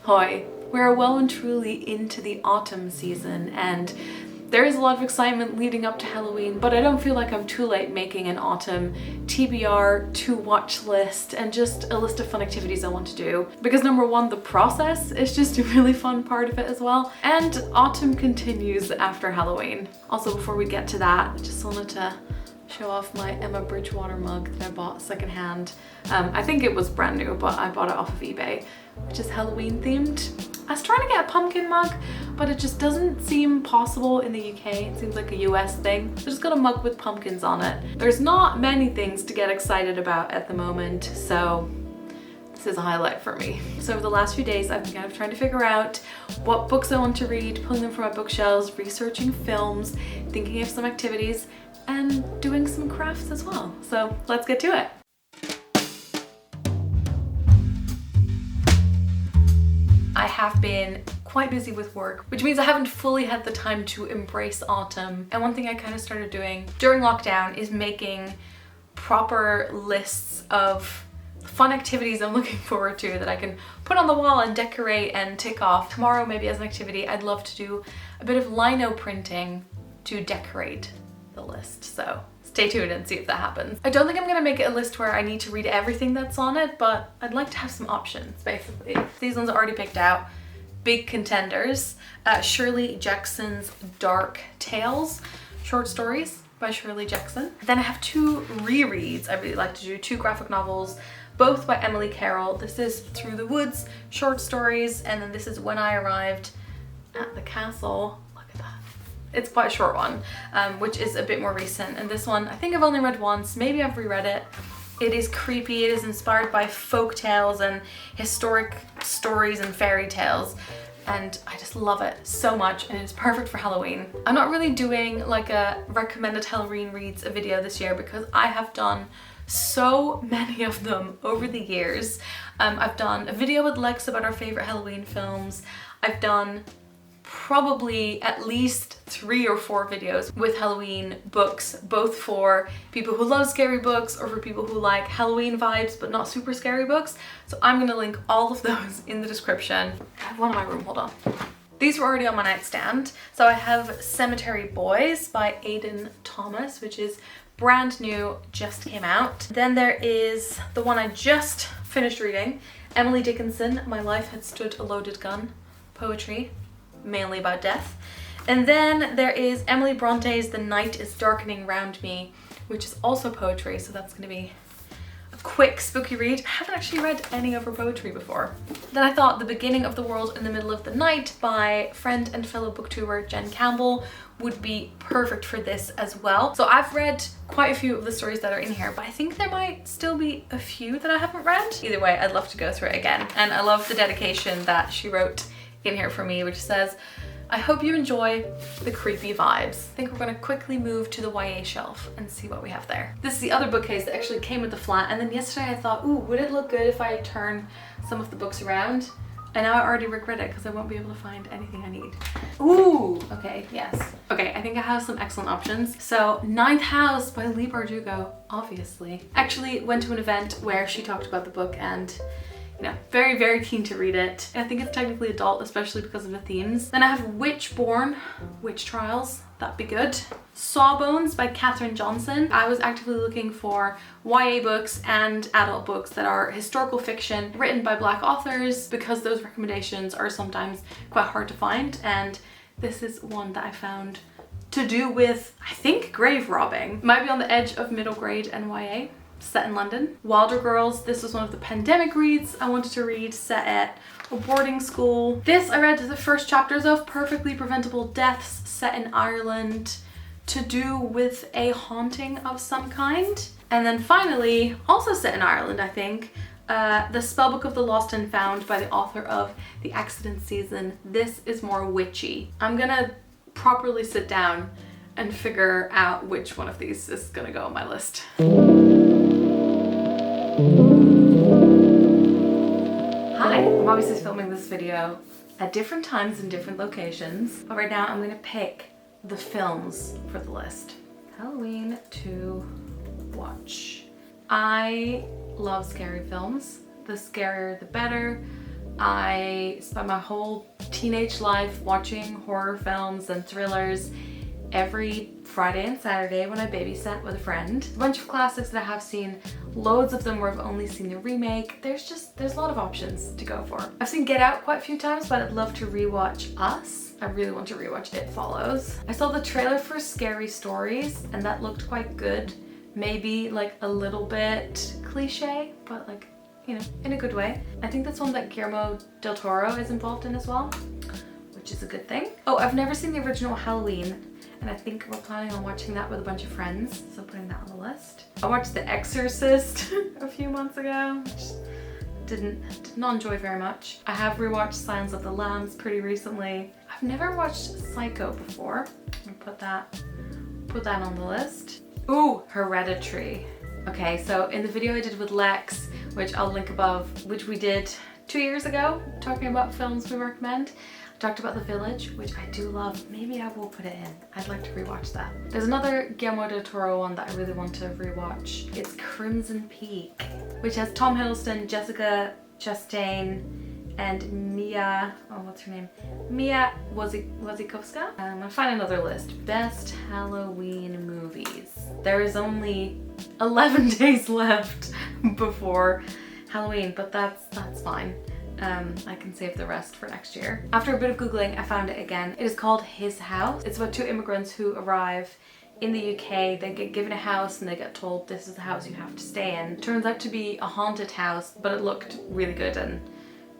Hoi, we're well and truly into the autumn season, and there is a lot of excitement leading up to Halloween, but I don't feel like I'm too late making an autumn TBR, to watch list, and just a list of fun activities I want to do. Because number one, the process is just a really fun part of it as well. And autumn continues after Halloween. Also, before we get to that, I just wanted to show off my Emma Bridgewater mug that I bought secondhand. I think it was brand new, but I bought it off of eBay, which is Halloween themed. I was trying to get a pumpkin mug, but it just doesn't seem possible in the UK. It seems like a US thing. So I just got a mug with pumpkins on it. There's not many things to get excited about at the moment, so this is a highlight for me. So over the last few days, I've been kind of trying to figure out what books I want to read, pulling them from my bookshelves, researching films, thinking of some activities, and doing some crafts as well. So let's get to it. I have been quite busy with work, which means I haven't fully had the time to embrace autumn. And one thing I kind of started doing during lockdown is making proper lists of fun activities I'm looking forward to that I can put on the wall and decorate and tick off. Tomorrow, maybe as an activity, I'd love to do a bit of lino printing to decorate the list. So stay tuned and see if that happens. I don't think I'm gonna make it a list where I need to read everything that's on it, but I'd like to have some options, basically. These ones are already picked out. Big contenders. Shirley Jackson's Dark Tales, short stories by Shirley Jackson. Then I have two rereads I really like to do, two graphic novels, both by Emily Carroll. This is Through the Woods, short stories, and then this is When I Arrived at the Castle. It's quite a short one, which is a bit more recent. And this one, I think I've only read once, maybe I've reread it. It is creepy, it is inspired by folk tales and historic stories and fairy tales. And I just love it so much, and it's perfect for Halloween. I'm not really doing like a recommended Halloween reads a video this year because I have done so many of them over the years. I've done a video with Lex about our favorite Halloween films. I've done probably at least 3 or 4 videos with Halloween books, both for people who love scary books or for people who like Halloween vibes but not super scary books. So I'm gonna link all of those in the description. I have one in my room, hold on. These were already on my nightstand. So I have Cemetery Boys by Aiden Thomas, which is brand new, just came out. Then there is the one I just finished reading, Emily Dickinson, My Life Had Stood a Loaded Gun, poetry, mainly about death. And then there is Emily Bronte's The Night is Darkening Round Me, which is also poetry, so that's gonna be a quick spooky read. I haven't actually read any of her poetry before. Then I thought The Beginning of the World in the Middle of the Night by friend and fellow booktuber Jen Campbell would be perfect for this as well. So I've read quite a few of the stories that are in here, but I think there might still be a few that I haven't read. Either way, I'd love to go through it again. And I love the dedication that she wrote in here for me, which says, I hope you enjoy the creepy vibes. I think we're gonna quickly move to the YA shelf and see what we have there. This is the other bookcase that actually came with the flat, and then yesterday I thought, ooh, would it look good if I turn some of the books around? And now I already regret it because I won't be able to find anything I need. Ooh, okay, yes. Okay, I think I have some excellent options. So Ninth House by Leigh Bardugo, obviously. Actually went to an event where she talked about the book, and you know, very, very keen to read it. I think it's technically adult, especially because of the themes. Then I have Witchborn, Witch Trials, that'd be good. Sawbones by Katherine Johnson. I was actively looking for YA books and adult books that are historical fiction written by Black authors, because those recommendations are sometimes quite hard to find. And this is one that I found to do with, I think, grave robbing. Might be on the edge of middle grade and YA. Set in London. Wilder Girls, this was one of the pandemic reads I wanted to read, set at a boarding school. This I read the first chapters of, Perfectly Preventable Deaths, set in Ireland, to do with a haunting of some kind. And then finally, also set in Ireland, I think, the Spellbook of the Lost and Found by the author of The Accident Season. This is more witchy. I'm gonna properly sit down and figure out which one of these is gonna go on my list. Hi, I'm obviously filming this video at different times in different locations, but right now I'm gonna pick the films for the list. Halloween to watch. I love scary films. The scarier the better. I spent my whole teenage life watching horror films and thrillers every Friday and Saturday when I babysat with a friend. A bunch of classics that I have seen, loads of them where I've only seen the remake. There's a lot of options to go for. I've seen Get Out quite a few times, but I'd love to rewatch Us. I really want to rewatch It Follows. I saw the trailer for Scary Stories and that looked quite good. Maybe like a little bit cliche, but like, you know, in a good way. I think that's one that Guillermo del Toro is involved in as well, which is a good thing. Oh, I've never seen the original Halloween, and I think we're planning on watching that with a bunch of friends, so putting that on the list. I watched The Exorcist a few months ago, which did not enjoy very much. I have rewatched Silence of the Lambs pretty recently. I've never watched Psycho before. I'm gonna put that on the list. Ooh, Hereditary. Okay, so in the video I did with Lex, which I'll link above, which we did 2 years ago, talking about films we recommend, I talked about The Village, which I do love. Maybe I will put it in. I'd like to rewatch that. There's another Guillermo del Toro one that I really want to rewatch. It's Crimson Peak, which has Tom Hiddleston, Jessica Chastain, and Mia, oh what's her name? Mia Wasikowska? I'll find another list. Best Halloween movies. There is only 11 days left before Halloween, but that's fine. I can save the rest for next year. After a bit of Googling, I found it again. It is called His House. It's about two immigrants who arrive in the UK. They get given a house and they get told this is the house you have to stay in. Turns out to be a haunted house, but it looked really good and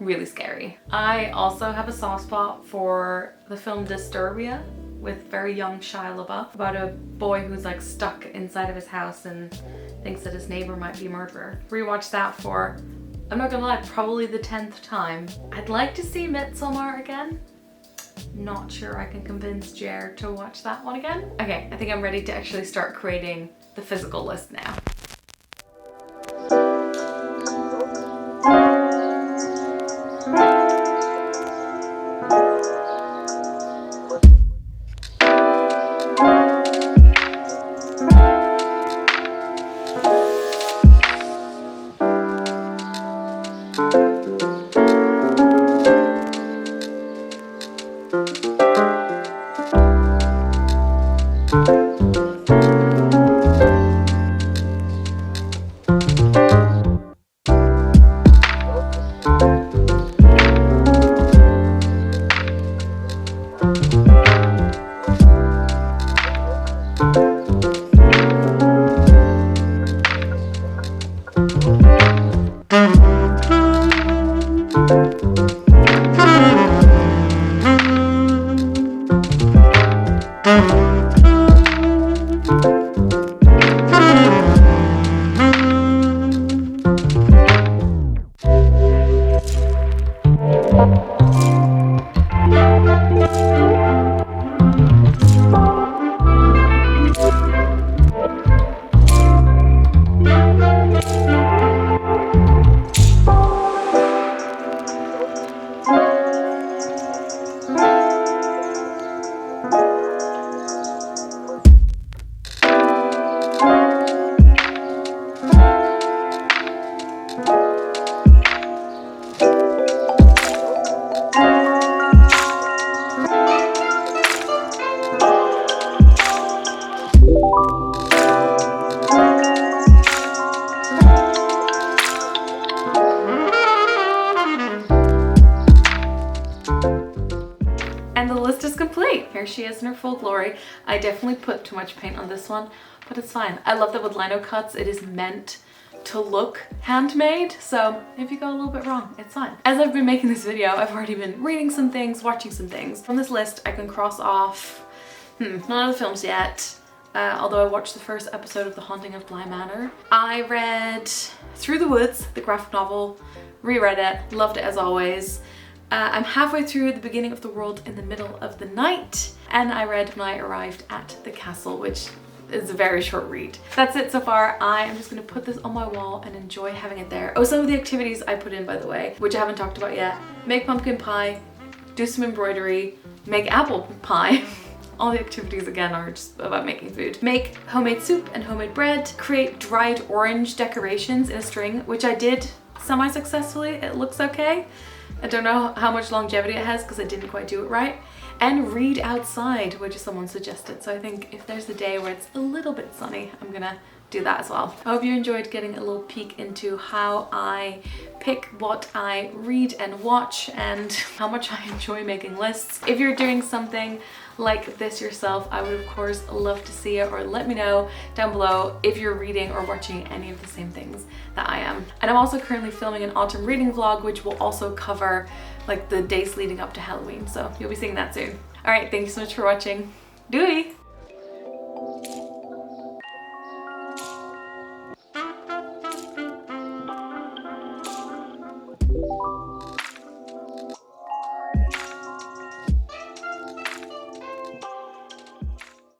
really scary. I also have a soft spot for the film Disturbia with very young Shia LaBeouf, about a boy who's like stuck inside of his house and thinks that his neighbor might be a murderer. Rewatched that for, I'm not gonna lie, probably the 10th time. I'd like to see Midsommar again. Not sure I can convince Jer to watch that one again. Okay, I think I'm ready to actually start creating the physical list now. Here she is in her full glory. I definitely put too much paint on this one, but it's fine. I love that with lino cuts, it is meant to look handmade, so if you go a little bit wrong, it's fine. As I've been making this video, I've already been reading some things, watching some things. From this list, I can cross off, none of the films yet, although I watched the first episode of The Haunting of Bly Manor. I read Through the Woods, the graphic novel, reread it, loved it as always. I'm halfway through The Beginning of the World in the Middle of the Night, and I read When I Arrived at the Castle, which is a very short read. That's it so far. I am just gonna put this on my wall and enjoy having it there. Oh, some of the activities I put in, by the way, which I haven't talked about yet. Make pumpkin pie, do some embroidery, make apple pie. All the activities again are just about making food. Make homemade soup and homemade bread, create dried orange decorations in a string, which I did semi-successfully. It looks okay. I don't know how much longevity it has because I didn't quite do it right. And read outside, which someone suggested. So I think if there's a day where it's a little bit sunny, I'm gonna do that as well. I hope you enjoyed getting a little peek into how I pick what I read and watch and how much I enjoy making lists. If you're doing something like this yourself, I would of course love to see it, or let me know down below if you're reading or watching any of the same things that I am. And I'm also currently filming an autumn reading vlog, which will also cover like the days leading up to Halloween, so you'll be seeing that soon. All right, thank you so much for watching. Doei!